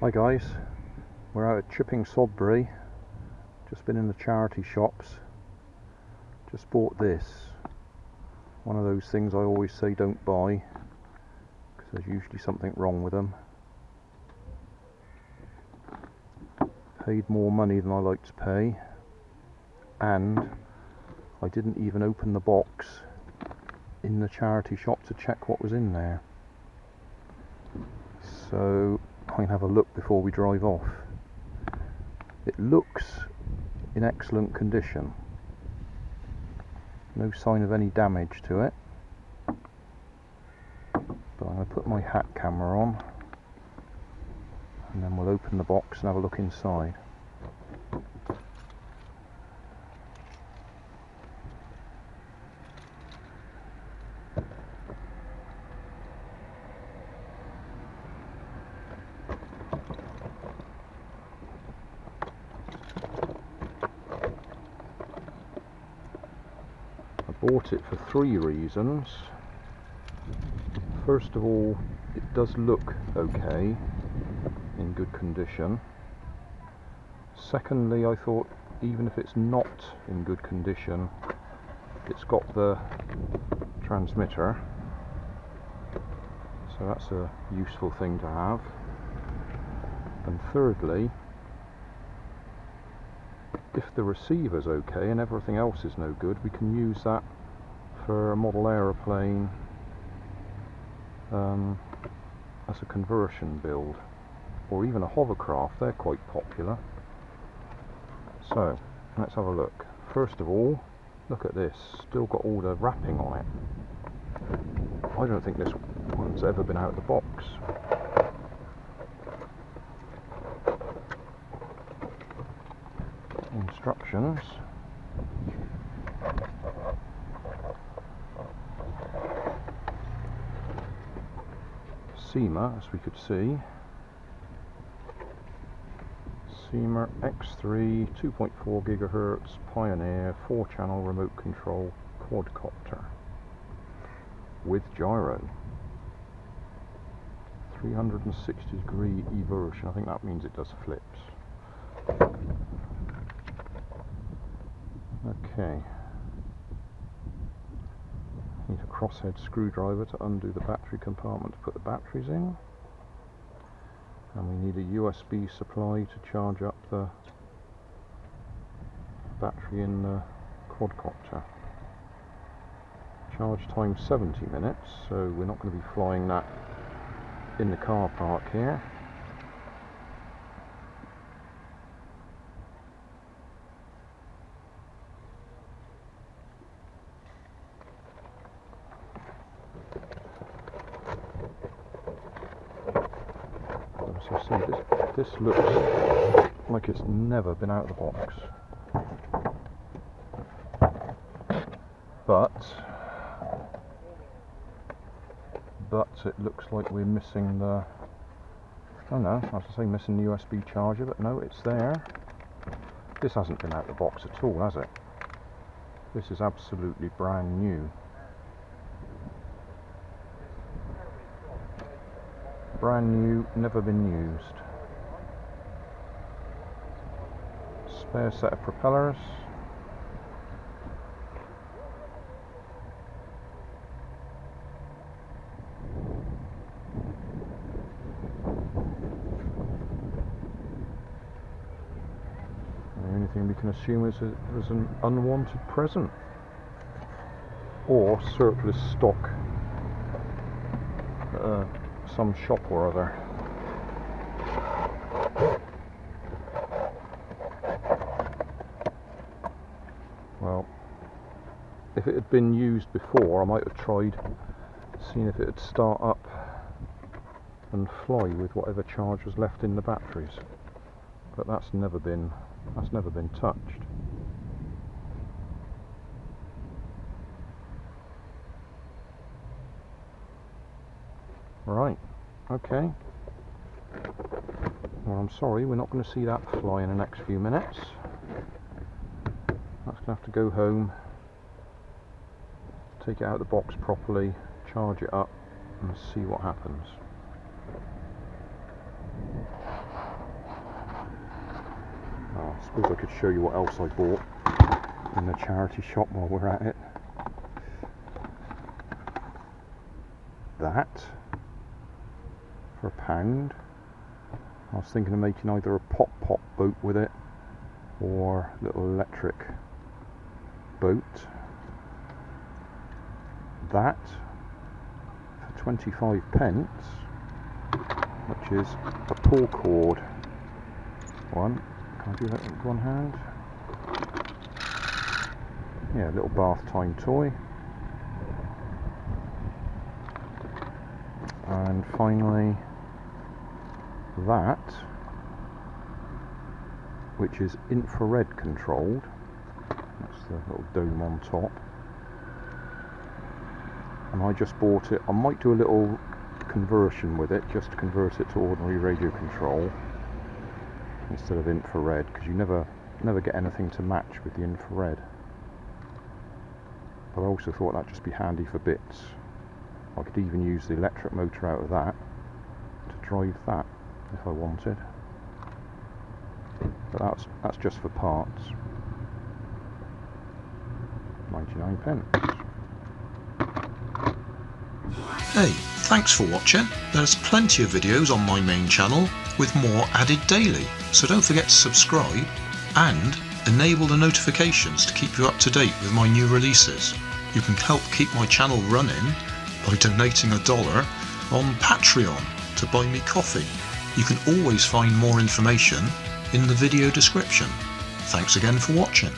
Hi guys, we're out at Chipping Sodbury, just been in the charity shops, just bought this, one of those things I always say don't buy, because there's usually something wrong with them. Paid more money than I like to pay, and I didn't even open the box in the charity shop to check what was in there. So I can have a look before we drive off. It looks in excellent condition. No sign of any damage to it. But I'm going to put my hat camera on and then we'll open the box and have a look inside. Bought it for three reasons. First of all, it does look okay, in good condition. Secondly, I thought even if it's not in good condition, it's got the transmitter, so that's a useful thing to have. And thirdly, if the receiver's okay and everything else is no good, we can use that for a model aeroplane as a conversion build, or even a hovercraft. They're quite popular. So let's have a look. First of all, look at this, still got all the wrapping on it. I don't think this one's ever been out of the box. Instructions. Syma, as we could see. Syma X3 2.4 GHz Pioneer 4-channel remote control quadcopter with gyro. 360-degree eversion. I think that means it does flips. Okay. Need a crosshead screwdriver to undo the battery compartment to put the batteries in. And we need a USB supply to charge up the battery in the quadcopter. Charge time 70 minutes, so we're not going to be flying that in the car park here. So see, this looks like it's never been out of the box, but it looks like we're missing the, oh no, I was to say missing the USB charger, but no, it's there. This hasn't been out of the box at all, has it? This is absolutely brand new. Brand new, never been used. Spare set of propellers. The only thing we can assume is it was an unwanted present or surplus stock. Some shop or other. Well, if it had been used before, I might have tried seeing if it would start up and fly with whatever charge was left in the batteries, but that's never been touched. Right, okay. Well, I'm sorry, we're not going to see that fly in the next few minutes. That's going to have to go home, take it out of the box properly, charge it up and see what happens. suppose I could show you what else I bought in the charity shop while we're at it. That for £1. I was thinking of making either a pop boat with it or a little electric boat. That for 25p, which is a pull cord one. Can I do that with one hand? Yeah, a little bath time toy. And finally that, which is infrared controlled. That's the little dome on top. And I just bought it. I might do a little conversion with it, just to convert it to ordinary radio control instead of infrared, because you never get anything to match with the infrared. But I also thought that'd just be handy for bits. I could even use the electric motor out of that to drive that if I wanted. But that's just for parts. 99p. Hey, thanks for watching. There's plenty of videos on my main channel with more added daily, so don't forget to subscribe and enable the notifications to keep you up to date with my new releases. You can help keep my channel running by donating $1 on Patreon to buy me coffee. You can always find more information in the video description. Thanks again for watching.